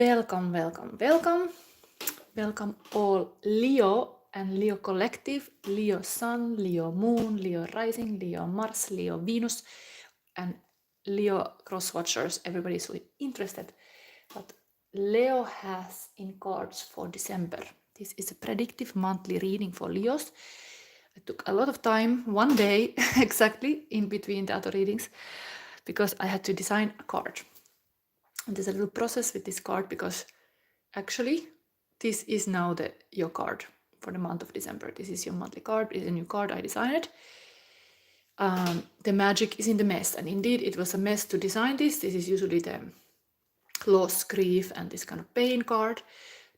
Welcome, welcome, welcome. Welcome all Leo and Leo collective, Leo Sun, Leo Moon, Leo Rising, Leo Mars, Leo Venus, and Leo cross watchers, everybody who is interested. But Leo has in cards for December. This is a predictive monthly reading for Leos. It took a lot of time, one day exactly, in between the other readings, because I had to design a card. And there's a little process with this card because actually this is now your card for the month of December. This is your monthly card. It's a new card. I designed it. The magic is in the mess, and indeed it was a mess to design this. This is usually the loss, grief, and this kind of pain card,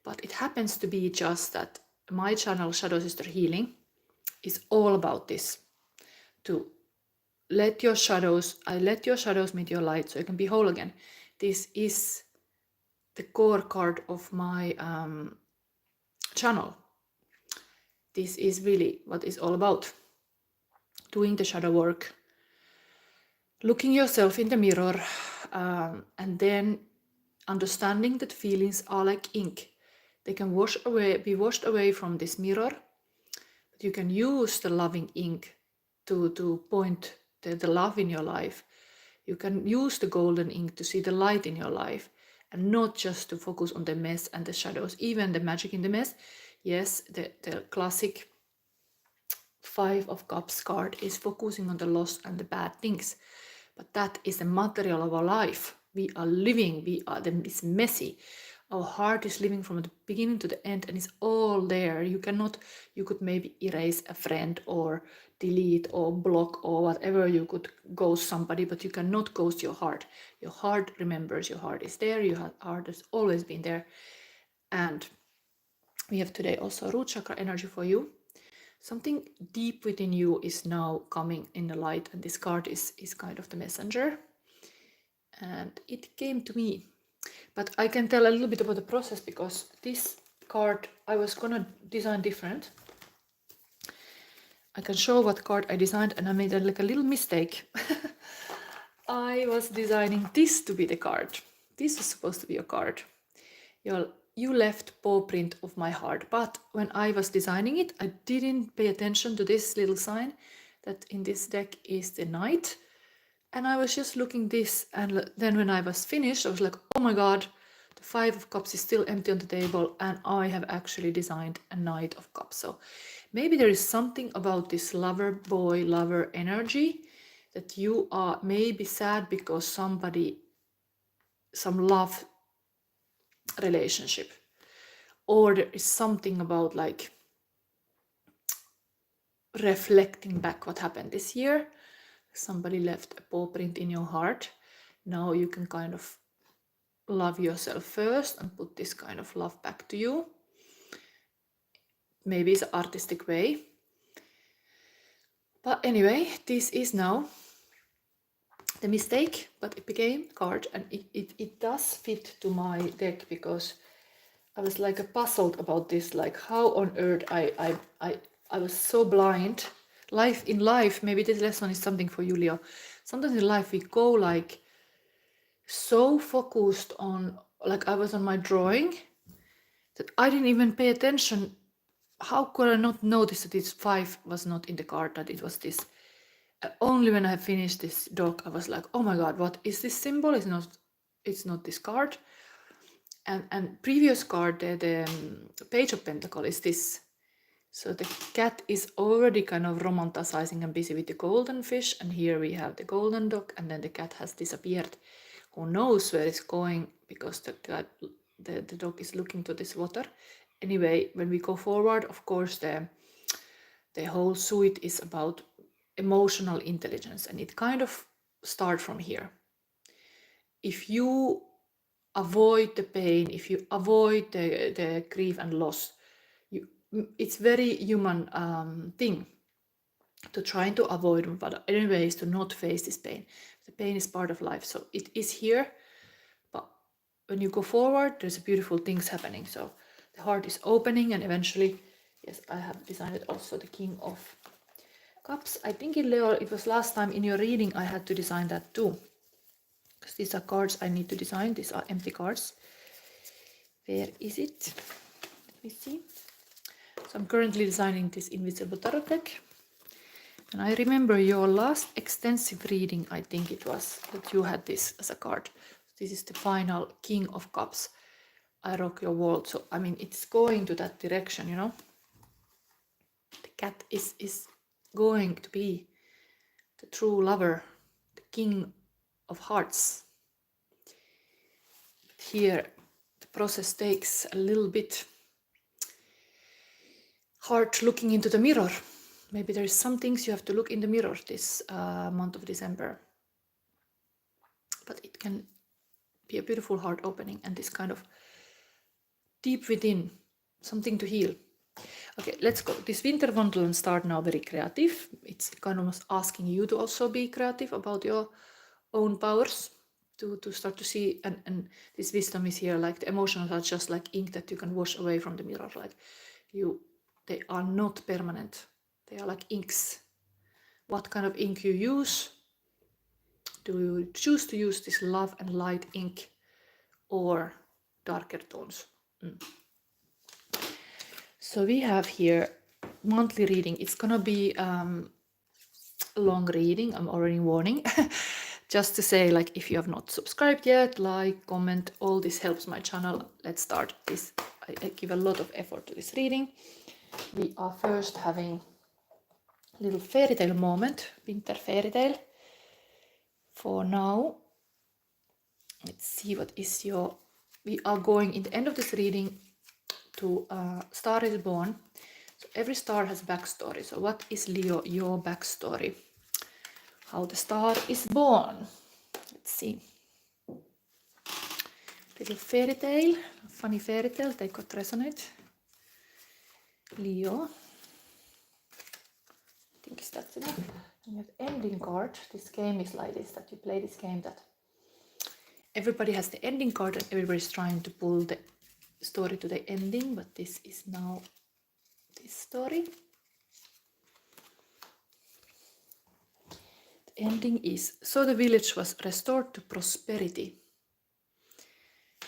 but it happens to be just that my channel Shadow Sister Healing is all about this, to let your shadows meet your light so you can be whole again. This is the core card of my channel. This is really what it's all about. Doing the shadow work, looking yourself in the mirror, and then understanding that feelings are like ink. They can be washed away from this mirror, but you can use the loving ink to point the love in your life. You can use the golden ink to see the light in your life, and not just to focus on the mess and the shadows, even the magic in the mess. Yes, the classic Five of Cups card is focusing on the loss and the bad things, but that is the material of our life. We are living, it's messy. Our heart is living from the beginning to the end, and it's all there. You could maybe erase a friend or delete or block or whatever. You could ghost somebody, but you cannot ghost your heart. Your heart remembers, your heart is there, your heart has always been there. And we have today also root chakra energy for you. Something deep within you is now coming in the light, and this card is kind of the messenger. And it came to me. But I can tell a little bit about the process, because this card I was gonna design different. I can show what card I designed, and I made a little mistake. I was designing this to be the card. This was supposed to be a card. You left paw print of my heart, but when I was designing it, I didn't pay attention to this little sign that in this deck is the knight. And I was just looking this, and then when I was finished, I was like, oh my god, the Five of Cups is still empty on the table, and I have actually designed a Knight of Cups. So maybe there is something about this lover boy, lover energy, that you are maybe sad because some love relationship, or there is something about like reflecting back what happened this year. Somebody left a paw print in your heart. Now you can kind of love yourself first and put this kind of love back to you. Maybe it's an artistic way. But anyway, this is now the mistake, but it became card, and it does fit to my deck, because I was like puzzled about this, like how on earth I was so blind. In life, maybe this lesson is something for you, Leo. Sometimes in life we go like so focused on, like I was on my drawing, that I didn't even pay attention. How could I not notice that this 5 was not in the card, that it was this? Only when I finished this dog, I was like, oh my god, what is this symbol? It's not this card. And previous card, the Page of Pentacle, is this. So the cat is already kind of romanticizing and busy with the golden fish, and here we have the golden dog, and then the cat has disappeared. Who knows where it's going, because the dog is looking to this water. Anyway, when we go forward, of course, the whole suite is about emotional intelligence, and it kind of starts from here. If you avoid the pain, if you avoid the grief and loss, it's very human thing to try to avoid, but anyways, to not face this pain. The pain is part of life, so it is here. But when you go forward, there's beautiful things happening. So the heart is opening, and eventually, yes, I have designed also the King of Cups. I think in Leo, it was last time in your reading I had to design that too, because these are cards I need to design. These are empty cards. Where is it? Let me see. So I'm currently designing this invisible tarot deck. And I remember your last extensive reading, I think it was, that you had this as a card. This is the final King of Cups. I rock your world. So, I mean, it's going to that direction, you know. The cat is going to be the true lover, the King of Hearts. Here, the process takes a little bit hard looking into the mirror. Maybe there's some things you have to look in the mirror this month of December. But it can be a beautiful heart opening and this kind of deep within, something to heal. Okay, let's go. This winter wonderland start now very creative. It's kind of asking you to also be creative about your own powers, to start to see, and this wisdom is here, like the emotions are just like ink that you can wash away from the mirror. Like they are not permanent. They are like inks. What kind of ink you use? Do you choose to use this love and light ink or darker tones? So we have here monthly reading. It's gonna be long reading. I'm already warning. Just to say, like, if you have not subscribed yet, like, comment, all this helps my channel. Let's start this. I give a lot of effort to this reading. We are first having a little fairy tale moment, winter fairy tale. For now, let's see what is your... We are going in the end of this reading to Star is Born. So every star has backstory. So what is, Leo, your backstory? How the star is born. Let's see. Little fairy tale, funny fairy tale, take what resonate. Leo. I think that's enough. And you have the ending card. This game is like this, that you play this game that everybody has the ending card and everybody's trying to pull the story to the ending, but this is now this story. The ending is, so the village was restored to prosperity.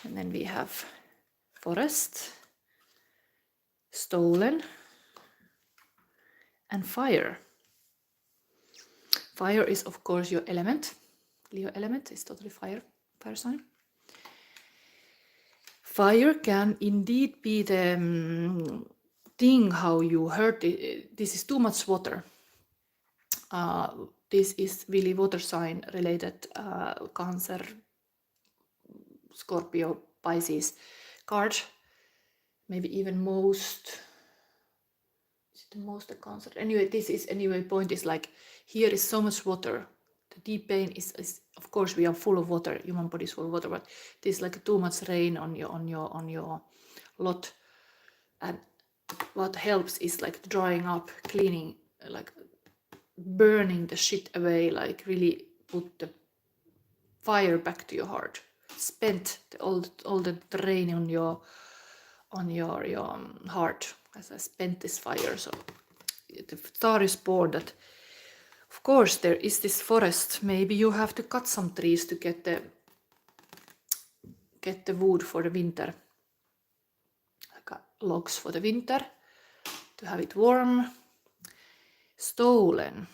And then we have forest, stolen, and fire. Fire is, of course, your element. Leo element is totally fire sign. Fire can indeed be the thing how you hurt it. This is too much water. This is really water sign related, Cancer, Scorpio, Pisces card. Maybe even most... the most Cancer. Anyway, this is point is like, here is so much water. The deep pain is of course we are full of water. Human body is full of water, but this is like too much rain on your lot. And what helps is like drying up, cleaning, like burning the shit away. Like really put the fire back to your heart. Spent all the rain on your heart. As I spent this fire, so the star is born that, of course, there is this forest. Maybe you have to cut some trees to get the wood for the winter, like logs for the winter, to have it warm. Stolen.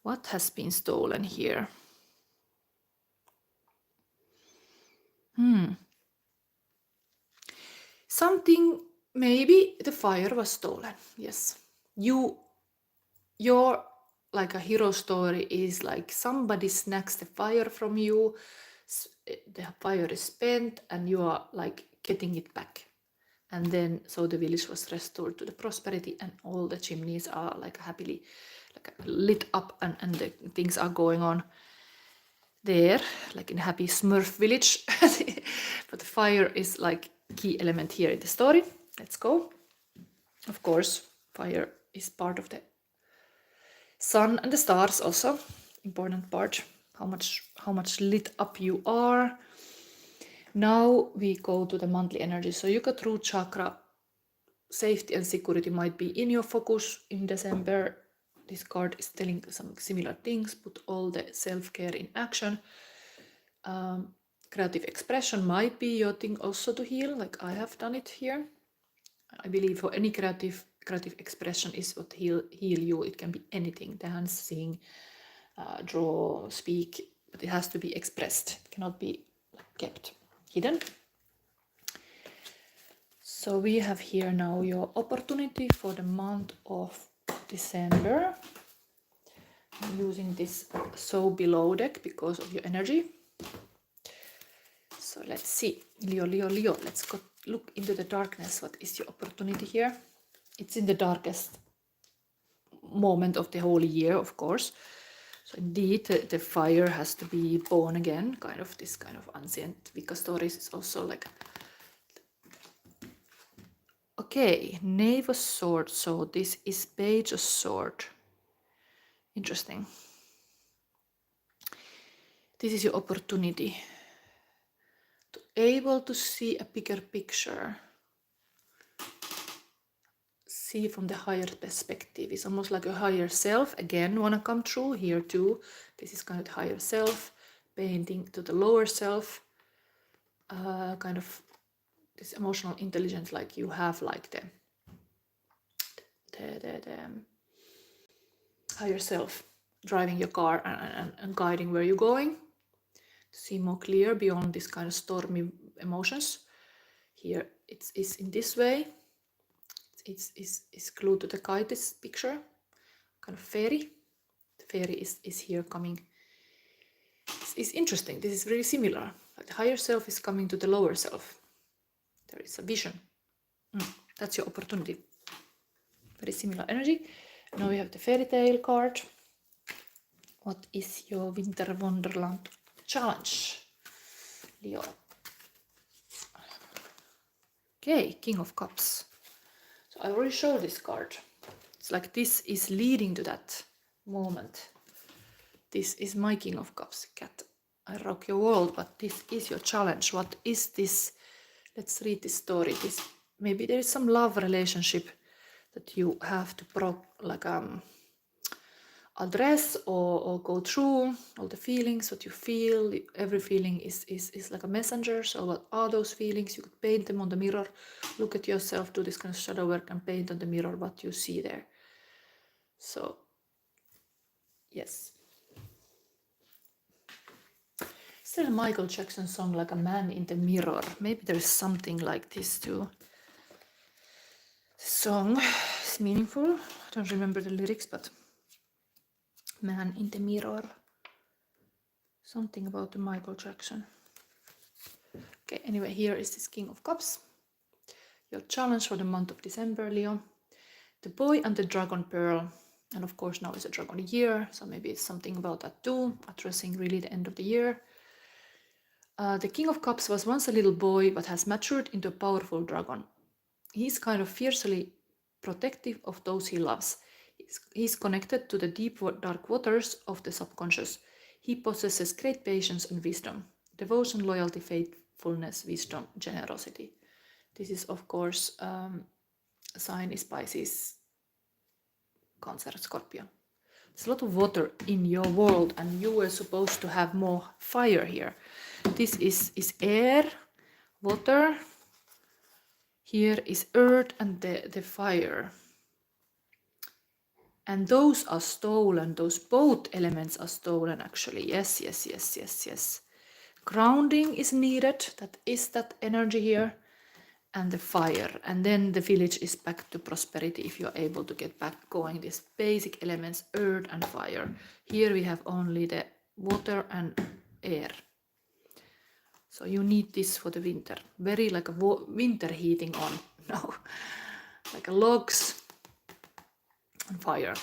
What has been stolen here? Something, maybe the fire was stolen. Yes. Your like a hero story is like somebody snacks the fire from you, the fire is spent and you are like getting it back. And then so the village was restored to the prosperity and all the chimneys are like happily like lit up and the things are going on there, like in a happy Smurf village. But the fire is like key element here in the story. Let's go. Of course, fire is part of the sun and the stars also, important part. How much lit up you are. Now we go to the monthly energy. So you got root chakra. Safety and security might be in your focus in December. This card is telling some similar things. Put all the self-care in action. Creative expression might be your thing also to heal, like I have done it here. I believe for any creative expression is what heal you. It can be anything: dance, sing, draw, speak, but it has to be expressed. It cannot be kept hidden. So we have here now your opportunity for the month of December. I'm using this So Below deck because of your energy. So let's see, Leo, let's go look into the darkness. What is your opportunity here? It's in the darkest moment of the whole year, of course. So indeed, the fire has to be born again. Kind of this kind of ancient Vika stories is also like. Okay, Knave of Swords. So this is Page of Sword. Interesting. This is your opportunity to able to see a bigger picture. See from the higher perspective. It's almost like a higher self again wanna come through here too. This is kind of higher self painting to the lower self, kind of this emotional intelligence, like you have like the higher self driving your car and guiding where you're going to see more clear beyond this kind of stormy emotions. Here it's in this way. It's glued to the kite, this picture, kind of fairy. The fairy is here coming. It's interesting. This is very similar. Like the higher self is coming to the lower self. There is a vision. That's your opportunity. Very similar energy. Now we have the fairy tale card. What is your winter wonderland challenge, Leo? Okay, King of Cups. So I already showed this card. It's like this is leading to that moment. This is my King of Cups, cat. I rock your world, but this is your challenge. What is this? Let's read this story. Maybe there is some love relationship that you have to address or go through all the feelings, what you feel. Every feeling is like a messenger. So what are those feelings? You could paint them on the mirror. Look at yourself, do this kind of shadow work and paint on the mirror what you see there. So yes. Still a Michael Jackson song, like a man in the mirror. Maybe there's something like this too. The song is meaningful. I don't remember the lyrics, but man in the mirror. Something about the Michael Jackson. Okay, anyway, here is this King of Cups. Your challenge for the month of December, Leo. The Boy and the Dragon Pearl. And of course now is a dragon year, so maybe it's something about that too, addressing really the end of the year. The King of Cups was once a little boy, but has matured into a powerful dragon. He's kind of fiercely protective of those he loves. He's connected to the deep, dark waters of the subconscious. He possesses great patience and wisdom. Devotion, loyalty, faithfulness, wisdom, generosity. This is, of course, sign is Pisces, Cancer, Scorpio. There's a lot of water in your world, and you were supposed to have more fire here. This is air, water. Here is earth and the fire. And those are stolen. Those both elements are stolen, actually. Yes. Grounding is needed. That is that energy here. And the fire. And then the village is back to prosperity if you're able to get back going. These basic elements, earth and fire. Here we have only the water and air. So you need this for the winter. Very like a winter heating on now. Like a logs and fire.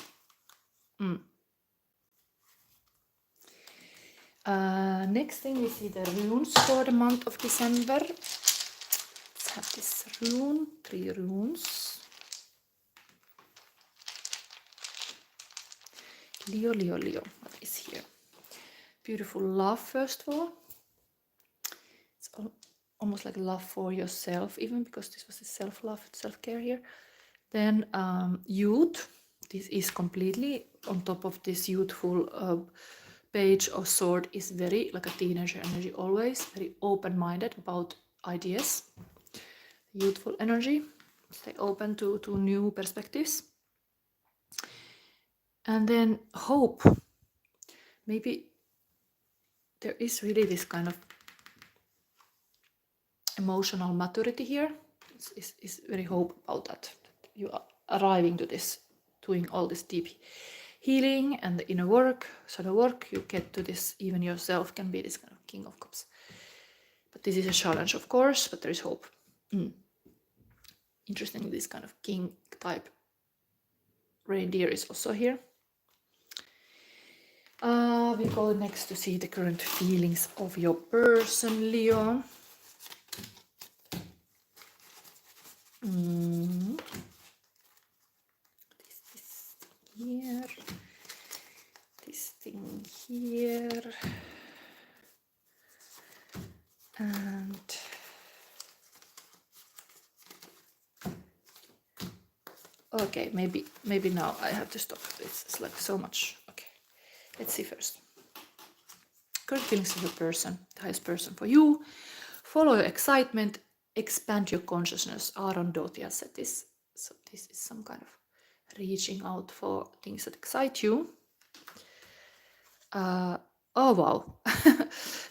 Next thing we see the runes for the month of December. Let's have this rune, 3 runes. Leo. What is here? Beautiful love, first of all. It's almost like love for yourself, even because this was a self-love, self-care here. Then youth. This is completely on top of this youthful Page of Sword is very like a teenager energy, always very open-minded about ideas. Youthful energy, stay open to new perspectives. And then Hope. Maybe there is really this kind of emotional maturity here. It's very hope about that. You are arriving to this, doing all this deep healing and the inner work, shadow work, you get to this, even yourself can be this kind of King of Cups. But this is a challenge, of course, but there is hope. Interesting, this kind of king type reindeer is also here. We go next to see the current feelings of your person, Leo. This here. This thing here. And okay, maybe now I have to stop. It's like so much. Okay, let's see first. Current feelings of your person, the highest person for you. Follow your excitement, expand your consciousness. Aaron Dotia said this. So this is some kind of reaching out for things that excite you. Oh wow,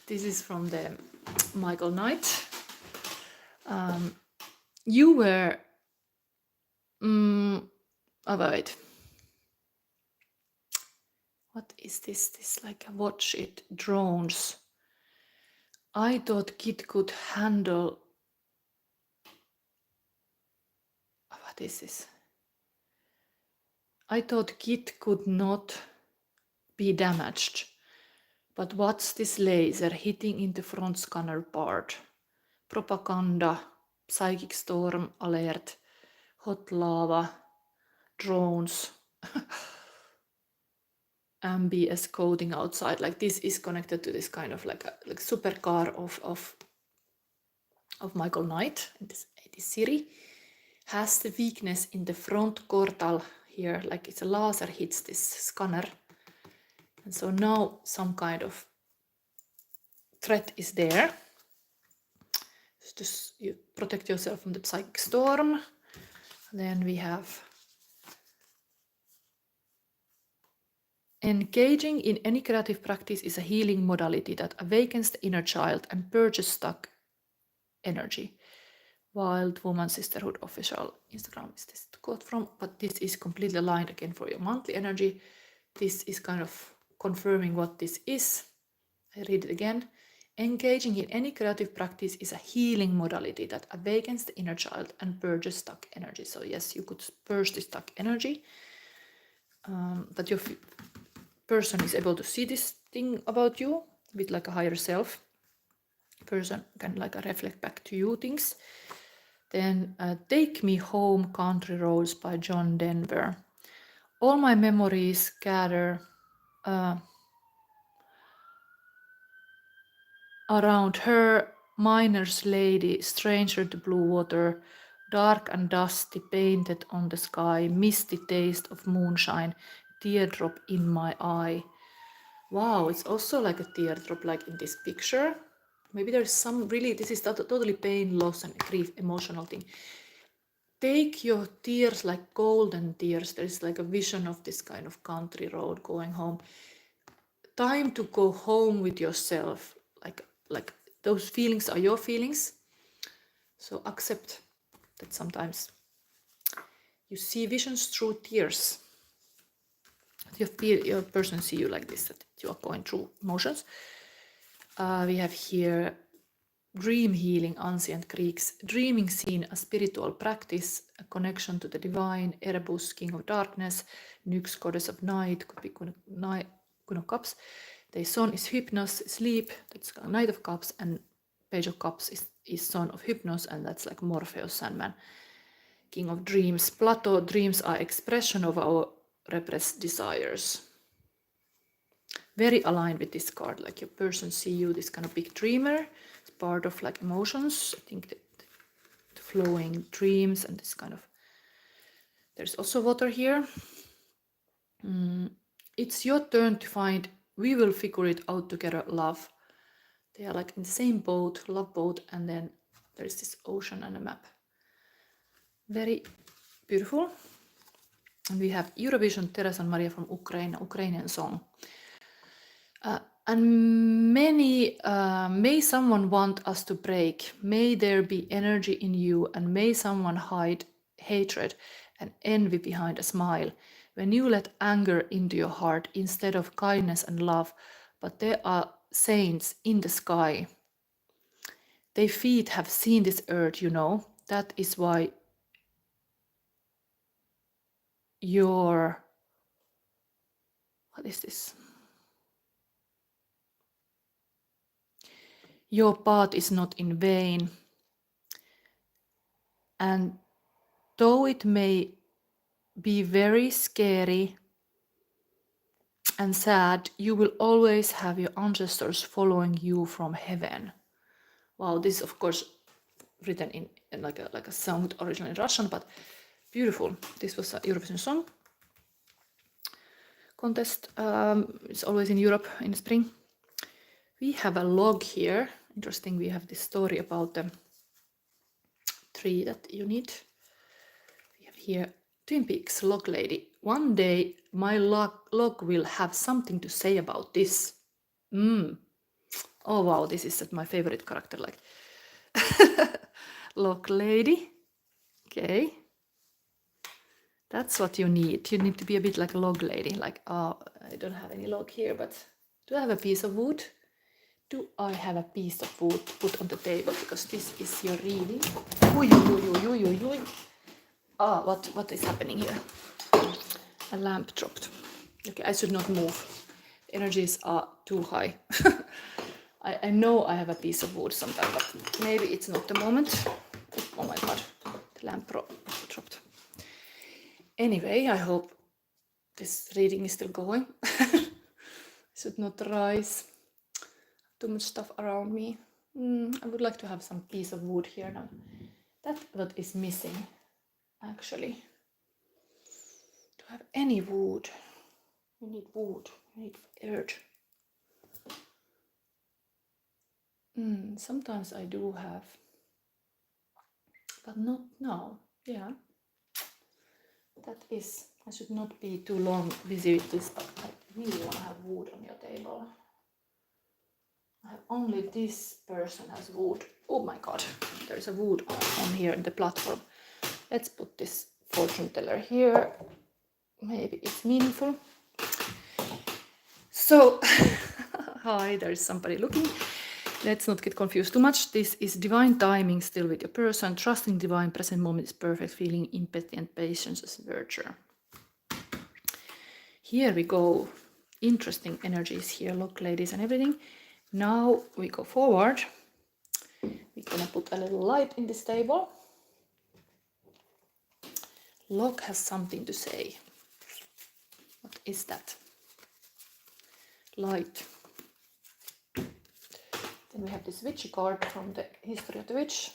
this is from the Michael Knight. You were wait. What is this? This like a watch it drones. I thought Kit could handle. What is this? I thought Kit could not be damaged. But what's this laser hitting in the front scanner part? Propaganda, psychic storm alert, hot lava, drones, MBS coding outside. Like this is connected to this kind of like supercar of Michael Knight in this series. Has the weakness in the front quartal here, like it's a laser hits this scanner. And so now some kind of threat is there. Just you protect yourself from the psychic storm. Then we have engaging in any creative practice is a healing modality that awakens the inner child and purges stuck energy. Wild Woman Sisterhood official Instagram is this quote from, but this is completely aligned again for your monthly energy. This is kind of confirming what this is. I read it again. Engaging in any creative practice is a healing modality that awakens the inner child and purges stuck energy. So yes, you could purge the stuck energy, but your person is able to see this thing about you with like a higher self. Person can like reflect back to you things. Then Take Me Home, Country Roads by John Denver. All my memories gather around her, miner's lady, stranger to blue water, dark and dusty, painted on the sky, misty taste of moonshine, teardrop in my eye. Wow, it's also like a teardrop like in this picture. Maybe there's some really, this is totally pain, loss and grief, emotional thing. Take your tears like golden tears. There's like a vision of this kind of country road going home. Time to go home with yourself. Like those feelings are your feelings. So accept that sometimes you see visions through tears. Your person see you like this, that you are going through emotions. We have here dream healing, ancient Greeks. Dreaming seen a spiritual practice, a connection to the divine. Erebus, king of darkness. Nyx, goddess of night, could be Queen of Cups. The sun is Hypnos, sleep, that's Knight of Cups, and Page of Cups is son of Hypnos, and that's like Morpheus, Sandman, king of dreams. Pluto, dreams are expression of our repressed desires. Very aligned with this card, like your person see you, this kind of big dreamer. It's part of like emotions. I think that the flowing dreams and this kind of, there's also water here. It's your turn to find we will figure it out together, love. They are like in the same boat, love boat, and then there's this ocean and a map. Very beautiful. And we have Eurovision, Teresa and Maria from Ukraine, Ukrainian song. And many, may someone want us to break, may there be energy in you, and may someone hide hatred and envy behind a smile. When you let anger into your heart instead of kindness and love, but there are saints in the sky. Their feet have seen this earth, you know. That is why your, what is this? Your path is not in vain. And though it may be very scary and sad, you will always have your ancestors following you from heaven. Wow, this is of course written in like a song originally in Russian, but beautiful. This was a Eurovision Song Contest. It's always in Europe in spring. We have a log here. Interesting, we have this story about the tree that you need. We have here Twin Peaks log lady. One day my log will have something to say about this. Oh wow, this is my favorite character, like log lady. Okay, that's what you need. You need to be a bit like a log lady. Like, oh, I don't have any log here, but do I have a piece of wood? Do I have a piece of wood to put on the table? Because this is your reading. Ah, what is happening here? A lamp dropped. Okay, I should not move. The energies are too high. I know I have a piece of wood sometime, but maybe it's not the moment. Oh my god, the lamp dropped. Anyway, I hope this reading is still going. I should not rise. Too much stuff around me. I would like to have some piece of wood here now. That's what is missing, actually. To have any wood. You need wood. You need earth. Sometimes I do have, but not now. Yeah. That is, I should not be too long busy with this, but I really want to have wood on your table. I have only this person has wood. Oh my god, there's a wood on here in the platform. Let's put this fortune teller here. Maybe it's meaningful. So, hi, there's somebody looking. Let's not get confused too much. This is divine timing still with your person. Trusting divine present moment is perfect. Feeling empathy and patience as virtue. Here we go. Interesting energies here, look, ladies and everything. Now we go forward. We're gonna put a little light in this table. Locke has something to say. What is that? Light. Then we have this witchy card from the history of the witch.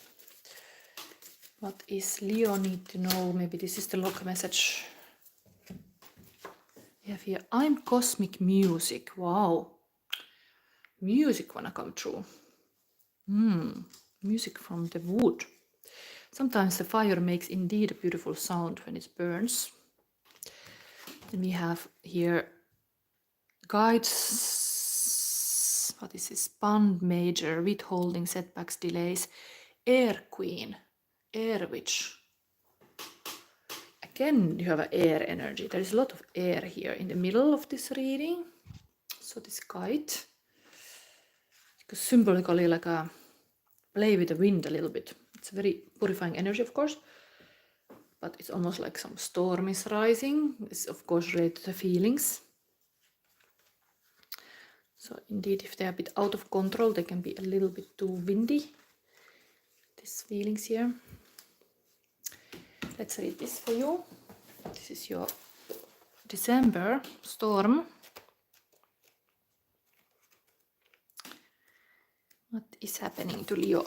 What is Leo need to know? Maybe this is the Locke message. We have here, I'm cosmic music. Wow. Music wanna come true. Music from the wood. Sometimes the fire makes indeed a beautiful sound when it burns. Then we have here guides. What is this? Bond major, withholding, setbacks, delays. Air queen, air witch. Again, you have an air energy. There is a lot of air here in the middle of this reading. So this kite, because symbolically like a play with the wind a little bit. It's a very purifying energy, of course, but it's almost like some storm is rising. It's of course related to the feelings. So indeed, if they're a bit out of control, they can be a little bit too windy. These feelings here. Let's read this for you. This is your December storm. What is happening to Leo?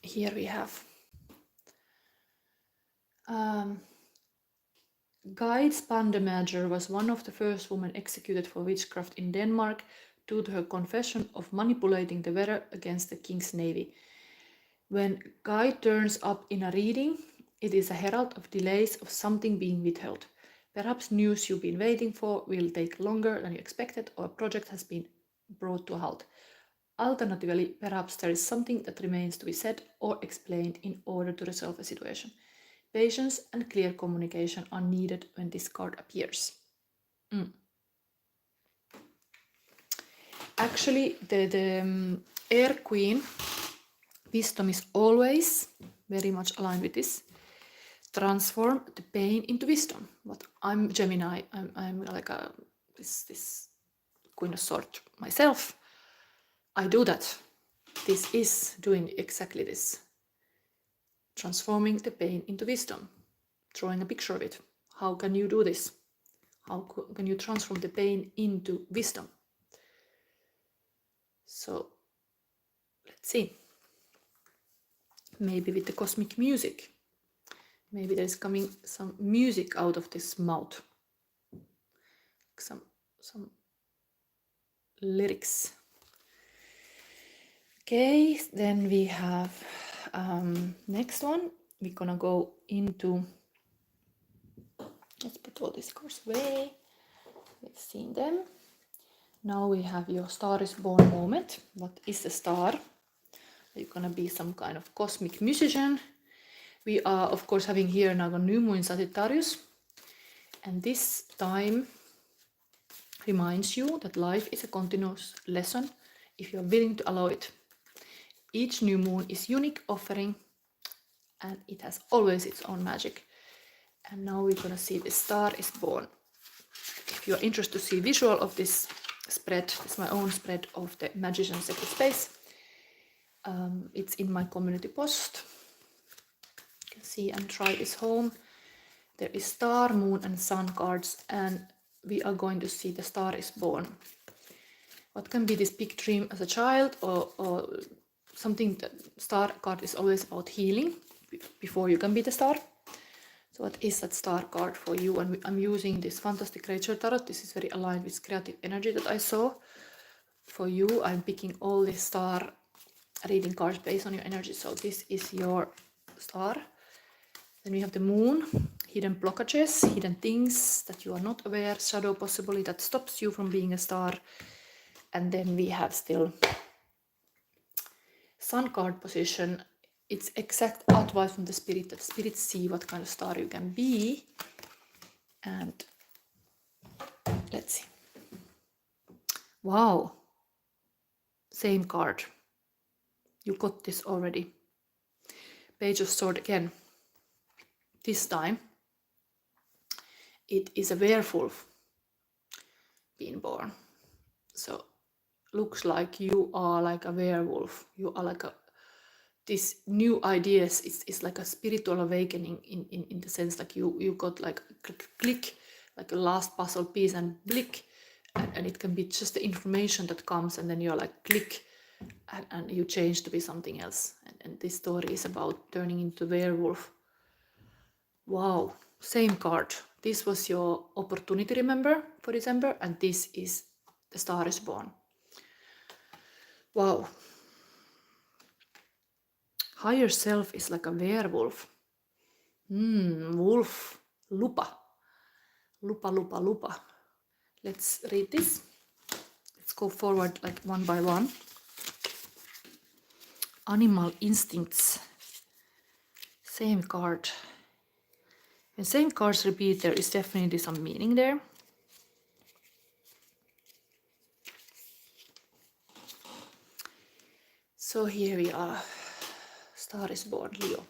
Here we have Guide Spandemager was one of the first women executed for witchcraft in Denmark. due to her confession of manipulating the weather against the king's navy. When Guy turns up in a reading, it is a herald of delays of something being withheld. Perhaps news you've been waiting for will take longer than you expected, or a project has been brought to a halt. Alternatively, perhaps there is something that remains to be said or explained in order to resolve a situation. Patience and clear communication are needed when this card appears. Actually, the Air Queen, wisdom is always very much aligned with this. Transform the pain into wisdom. But I'm Gemini. I'm like this Queen of Swords myself. I do that. This is doing exactly this. Transforming the pain into wisdom. Drawing a picture of it. How can you do this? How can you transform the pain into wisdom? So, let's see. Maybe with the cosmic music. Maybe there's coming some music out of this mouth. Some lyrics. Okay, then we have next one. We're gonna go into, let's put all these cards away. We've seen them. Now we have your Star is Born moment. What is the star? Are you gonna be some kind of cosmic musician? We are, of course, having here now a new moon in Sagittarius. And this time reminds you that life is a continuous lesson if you are willing to allow it. Each new moon is unique offering, and it has always its own magic. And now we're gonna see the Star is Born. If you're interested to see visual of this spread, it's my own spread of the Magician's Sacred Space. It's in my community post. You can see and try this home. There is Star, Moon and Sun cards, and we are going to see the Star is Born. What can be this big dream as a child, or something? That Star card is always about healing before you can be the star. So what is that Star card for you? And I'm using this Fantastic Creature Tarot. This is very aligned with creative energy that I saw. For you, I'm picking all the star reading cards based on your energy. So this is your star. Then we have the Moon, hidden blockages, hidden things that you are not aware, shadow possibly that stops you from being a star. And then we have still Sun card position. It's exact advice from the Spirit, that Spirit see what kind of star you can be. And let's see. Wow. Same card. You got this already. Page of Swords again. This time it is a werewolf being born. So looks like you are like a werewolf. You are like this new ideas. It's like a spiritual awakening in the sense like you got like click, like a last puzzle piece and blick, and it can be just the information that comes, and then you're like click, and you change to be something else. And this story is about turning into werewolf. Wow, same card. This was your opportunity, remember, for December, and this is the Star is Born. Wow. Higher self is like a werewolf. Wolf. Lupa. Lupa. Let's read this. Let's go forward like one by one. Animal instincts. Same card. When same cards repeat, there is definitely some meaning there. So here we are. Star is Born, Leo.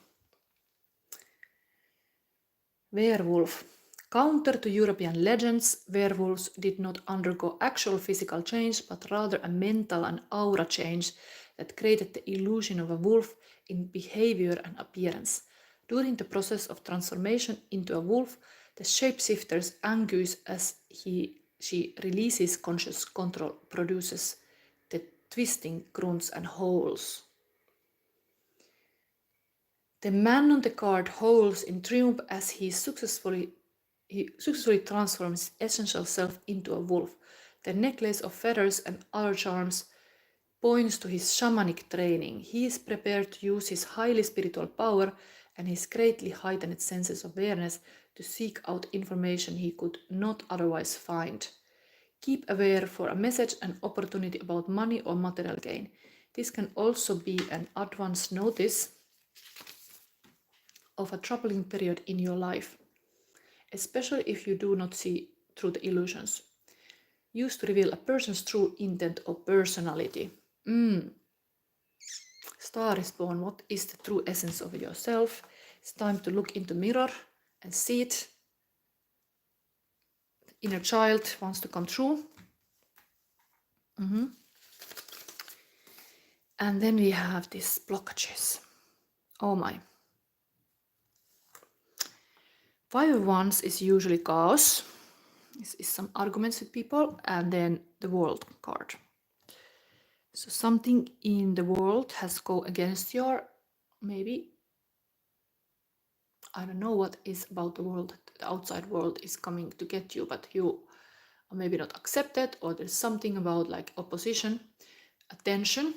Werewolf. Counter to European legends, werewolves did not undergo actual physical change, but rather a mental and aura change that created the illusion of a wolf in behavior and appearance. During the process of transformation into a wolf, the shapeshifter's anguish as she releases conscious control produces the twisting grunts and howls. The man on the card howls in triumph as he successfully transforms his essential self into a wolf. The necklace of feathers and other charms points to his shamanic training. He is prepared to use his highly spiritual power and his greatly heightened senses of awareness to seek out information he could not otherwise find. Keep aware for a message and opportunity about money or material gain. This can also be an advance notice of a troubling period in your life, especially if you do not see through the illusions. Used to reveal a person's true intent or personality. Star is born. What is the true essence of yourself? It's time to look into the mirror and see it. The inner child wants to come true. And then we have these blockages. Oh my. 5 of Wands is usually chaos. This is some arguments with people. And then the World card. So something in the world has go against your, maybe, I don't know what is about the world, the outside world is coming to get you, but you are maybe not accepted, or there's something about like opposition, attention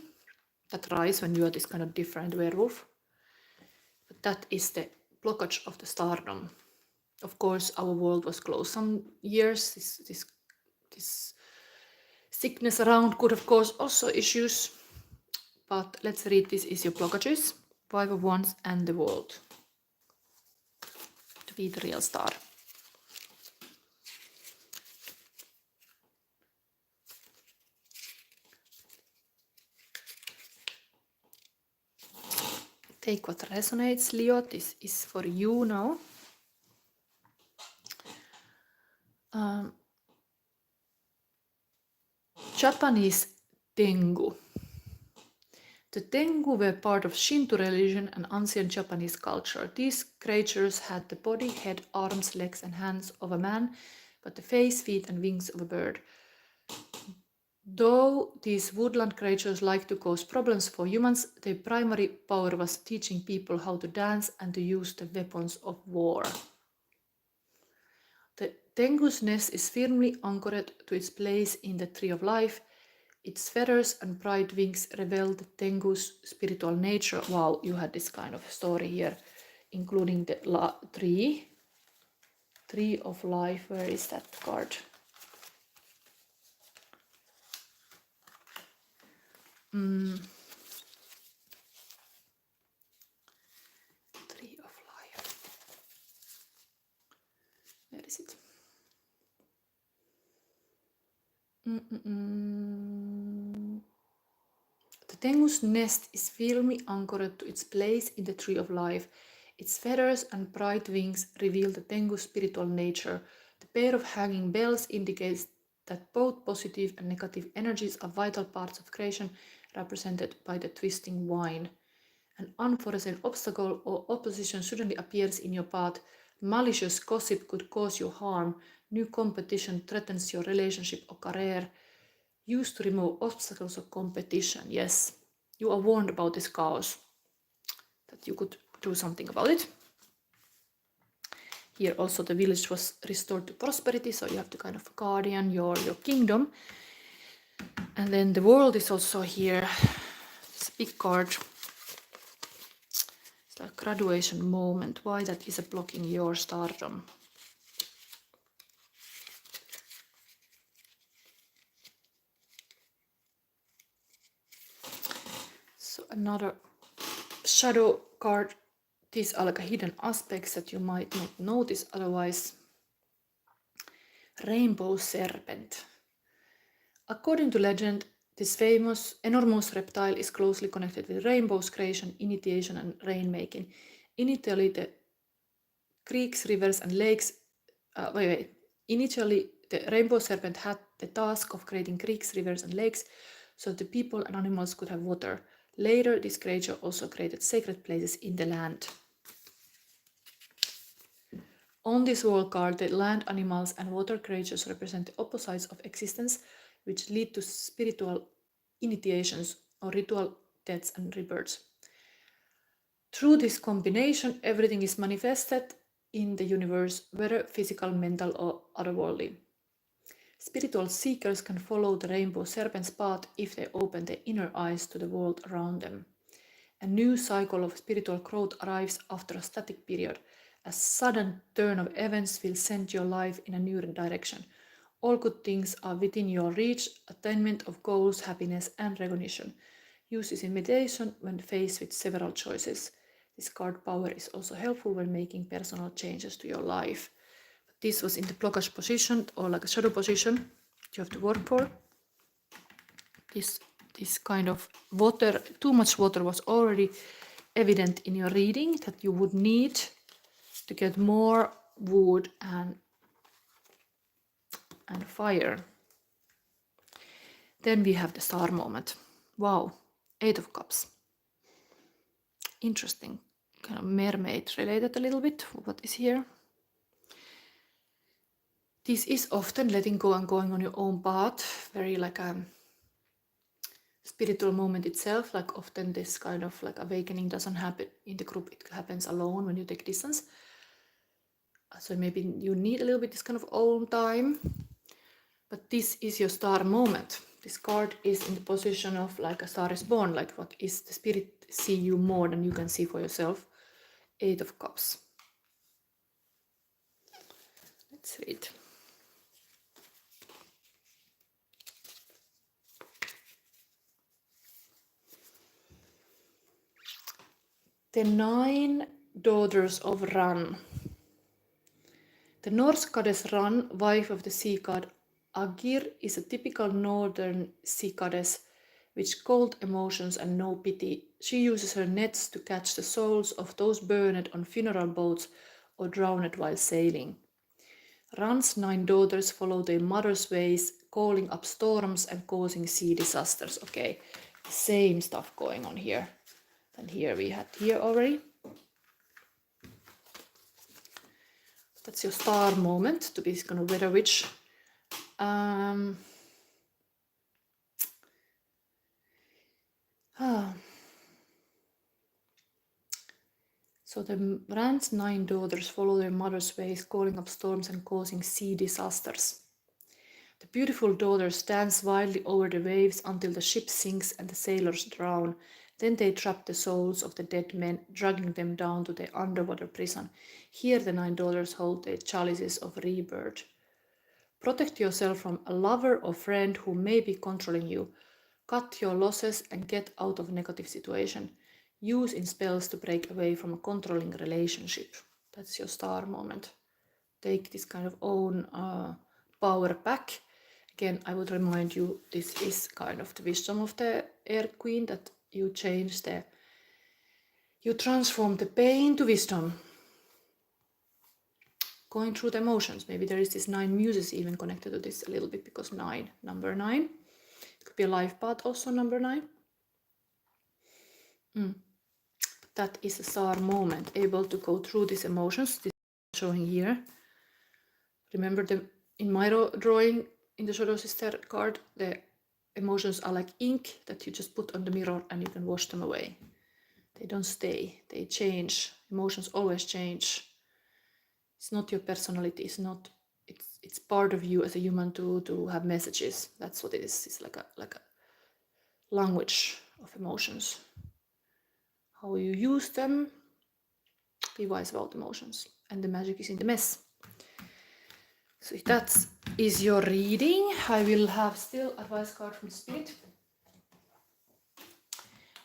that rise when you are this kind of different werewolf. But that is the blockage of the stardom. Of course, our world was closed some years. This sickness around could have caused also issues. But let's read this is your blockages. 5 of Wands and the world. To be the real star. Take what resonates, Leo. This is for you now. Japanese Tengu. The Tengu were part of Shinto religion and ancient Japanese culture. These creatures had the body, head, arms, legs, and hands of a man, but the face, feet, and wings of a bird. Though these woodland creatures like to cause problems for humans, their primary power was teaching people how to dance and to use the weapons of war. The Tengu's nest is firmly anchored to its place in the Tree of Life. Its feathers and bright wings reveal the Tengu's spiritual nature. Wow, you had this kind of story here, including the Tree of Life. Where is that card? Tree of Life. Where is it? The Tengu's nest is firmly anchored to its place in the Tree of Life. Its feathers and bright wings reveal the Tengu's spiritual nature. The pair of hanging bells indicates that both positive and negative energies are vital parts of creation, represented by the twisting vine. An unforeseen obstacle or opposition suddenly appears in your path. Malicious gossip could cause you harm. New competition threatens your relationship or career. Used to remove obstacles of competition. Yes, you are warned about this chaos, that you could do something about it. Here also the village was restored to prosperity, so you have to kind of guardian your kingdom. And then the world is also here. It's a big card. It's like graduation moment. Why that is blocking your stardom? So another shadow card. These are like hidden aspects that you might not notice otherwise. Rainbow serpent. According to legend, this famous enormous reptile is closely connected with rainbow's creation, initiation, and rainmaking. Initially, the creeks, rivers, and lakes. Initially, the rainbow serpent had the task of creating creeks, rivers, and lakes so the people and animals could have water. Later, this creature also created sacred places in the land. On this world card, the land animals and water creatures represent the opposites of existence, which lead to spiritual initiations or ritual deaths and rebirths. Through this combination, everything is manifested in the universe, whether physical, mental, or otherworldly. Spiritual seekers can follow the rainbow serpent's path if they open their inner eyes to the world around them. A new cycle of spiritual growth arrives after a static period. A sudden turn of events will send your life in a new direction. All good things are within your reach, attainment of goals, happiness, and recognition. Use this in meditation when faced with several choices. This card power is also helpful when making personal changes to your life. But this was in the blockage position, or like a shadow position that you have to work for. This kind of water, too much water was already evident in your reading that you would need to get more wood and fire. Then we have the star moment. Wow, 8 of Cups. Interesting, kind of mermaid related a little bit. What is here? This is often letting go and going on your own path, very like a spiritual moment itself. Like often this kind of like awakening doesn't happen in the group, it happens alone when you take distance. So maybe you need a little bit this kind of own time, but this is your star moment. This card is in the position of like a star is born, like what is the spirit see you more than you can see for yourself. 8 of Cups. Let's read. The 9 daughters of Ran. The Norse goddess Ran, wife of the sea god Agir, is a typical northern sea goddess with cold emotions and no pity. She uses her nets to catch the souls of those burned on funeral boats or drowned while sailing. Ran's 9 daughters follow their mother's ways, calling up storms and causing sea disasters. Okay, same stuff going on here than here we had here already. That's your star moment to be kind of weather witch. So the Ran's 9 daughters follow their mother's ways, calling up storms and causing sea disasters. The beautiful daughters dance wildly over the waves until the ship sinks and the sailors drown. Then they trap the souls of the dead men, dragging them down to their underwater prison. Here the 9 daughters hold their chalices of rebirth. Protect yourself from a lover or friend who may be controlling you. Cut your losses and get out of a negative situation. Use in spells to break away from a controlling relationship. That's your star moment. Take this kind of own power back. Again, I would remind you, this is kind of the wisdom of the Air Queen, that you transform the pain to wisdom. Going through the emotions. Maybe there is this 9 muses even connected to this a little bit, because number 9. It could be a life path also, number 9. That is a star moment, able to go through these emotions. This is showing here. Remember, in my drawing in the Shadow Sister card, the emotions are like ink that you just put on the mirror and you can wash them away. They don't stay, they change. Emotions always change. It's not your personality, it's part of you as a human to have messages. That's what it is. It's like a language of emotions. How you use them, be wise about emotions. And the magic is in the mess. So if that is your reading, I will have still advice card from Spirit.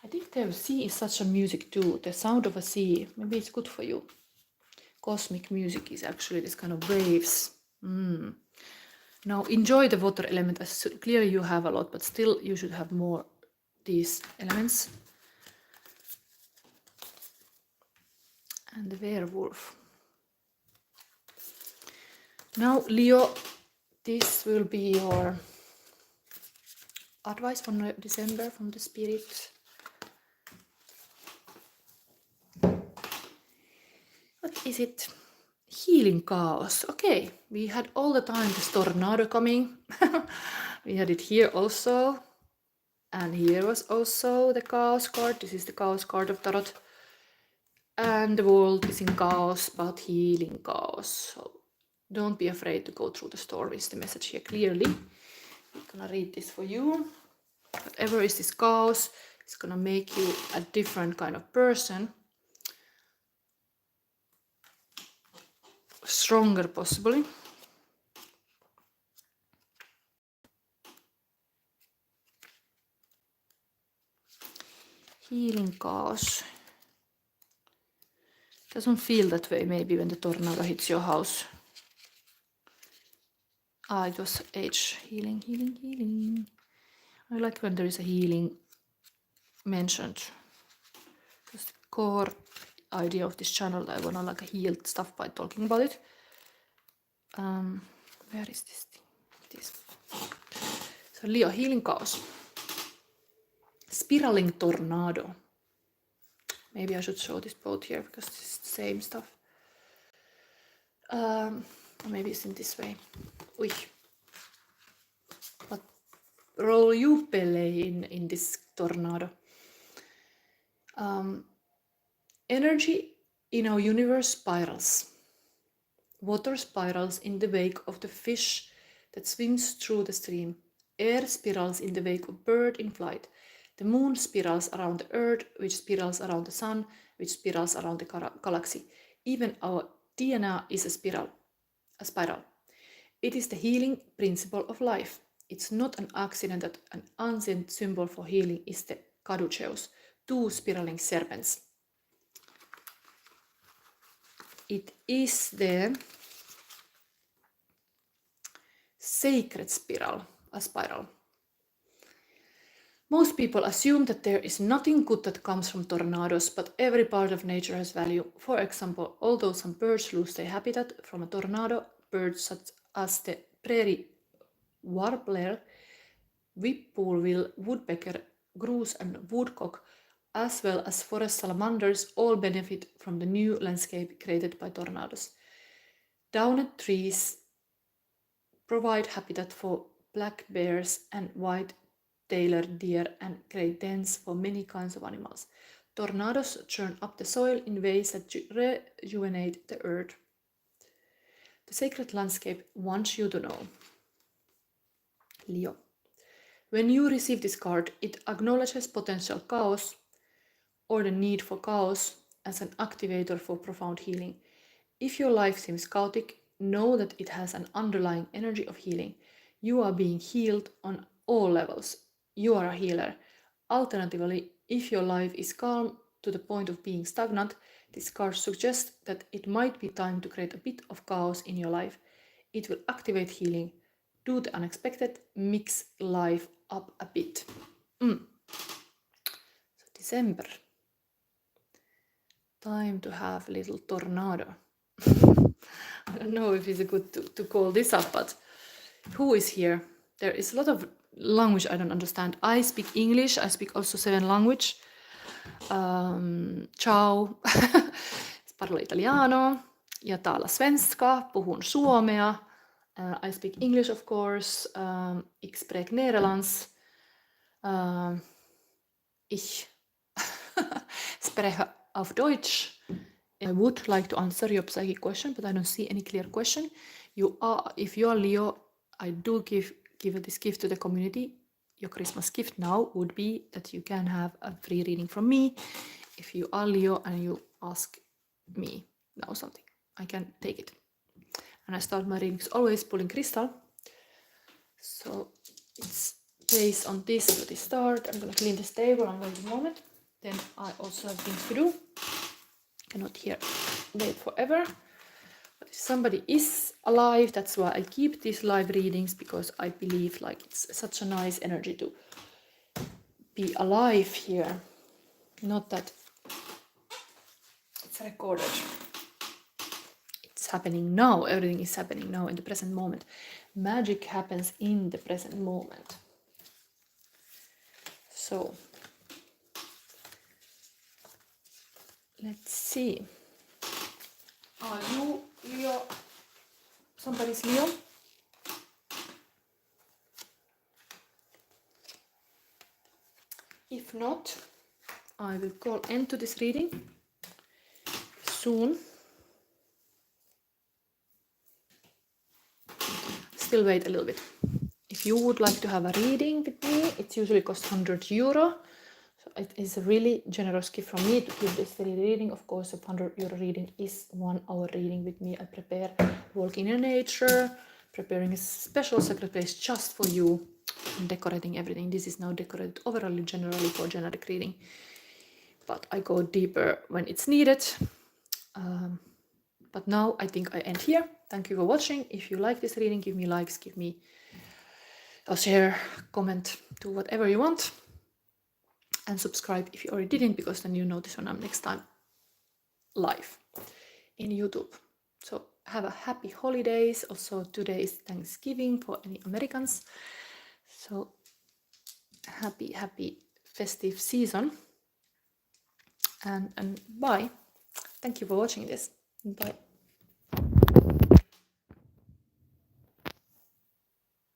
I think the sea is such a music too. The sound of a sea, maybe it's good for you. Cosmic music is actually this kind of waves. Now enjoy the water element. Clearly you have a lot, but still you should have more these elements. And the werewolf. Now Leo, this will be your advice for December from the Spirit. What is it? Healing chaos. Okay, we had all the time this tornado coming. We had it here also. And here was also the chaos card. This is the chaos card of Tarot. And the world is in chaos, but healing chaos. So Don't be afraid to go through the story, is the message here clearly. I'm gonna read this for you. Whatever is this chaos, it's gonna make you a different kind of person. Stronger, possibly. Healing chaos. Doesn't feel that way maybe when the tornado hits your house. It was H. Healing, healing, healing. I like when there is a healing mentioned. Because the core idea of this channel, I wanna like heal stuff by talking about it. Where is this thing? This. So Leo, healing chaos. Spiraling tornado. Maybe I should show this both here because it's the same stuff. Or maybe it's in this way. Ui. What role you play in this tornado? Energy in our universe spirals. Water spirals in the wake of the fish that swims through the stream. Air spirals in the wake of bird in flight. The moon spirals around the earth, which spirals around the sun, which spirals around the galaxy. Even our DNA is a spiral. It is the healing principle of life. It's not an accident that an ancient symbol for healing is the caduceus, two spiraling serpents. It is the sacred spiral, a spiral. Most people assume that there is nothing good that comes from tornadoes, but every part of nature has value. For example, although some birds lose their habitat from a tornado, birds such as the prairie warbler, whippoorwill, woodpecker, grouse and woodcock, as well as forest salamanders, all benefit from the new landscape created by tornadoes. Downed trees provide habitat for black bears and white-tailed deer and great dens for many kinds of animals. Tornadoes churn up the soil in ways that rejuvenate the earth. The sacred landscape wants you to know. Leo. When you receive this card, it acknowledges potential chaos or the need for chaos as an activator for profound healing. If your life seems chaotic, know that it has an underlying energy of healing. You are being healed on all levels. You are a healer. Alternatively, if your life is calm to the point of being stagnant, this card suggests that it might be time to create a bit of chaos in your life. It will activate healing. Do the unexpected, mix life up a bit. So December. Time to have a little tornado. I don't know if it's good to call this up, but who is here? There is a lot of language I don't understand. I speak English, I speak also 7 language. Ciao. Parlo italiano ja täällä svenska, puhun suomea. I speak English, of course. Ik spreek Nederlands. Ich spreche auf Deutsch. I would like to answer your psychic question, but I don't see any clear question. If you are Leo, I do give this gift to the community. Your Christmas gift now would be that you can have a free reading from me. If you are Leo and you ask me now something, I can take it. And I start my readings always pulling crystal. So it's based on this to the start. I'm going to clean this table and wait a moment. Then I also have things to do. Cannot here wait forever. But if somebody is alive, that's why I keep these live readings, because I believe like it's such a nice energy to be alive here. Not that it's recorded. It's happening now. Everything is happening now in the present moment. Magic happens in the present moment. So let's see. Are you Leo? Somebody's Leo? If not, I will call end to this reading soon. still wait a little bit. If you would like to have a reading with me, it usually costs €100. So it is a really generous gift from me to give this free reading. Of course, a €100 reading is 1 hour reading with me. I prepare walking in nature, preparing a special sacred place just for you, and decorating everything. This is now decorated overall generally for generic reading, but I go deeper when it's needed. But now I think I end here. Thank you for watching. If you like this reading, give me likes, give me a share, comment, do whatever you want. And subscribe if you already didn't, because then you notice when I'm next time live in YouTube. So have a happy holidays. Also today is Thanksgiving for any Americans. So happy festive season. And bye. Thank you for watching this. Bye.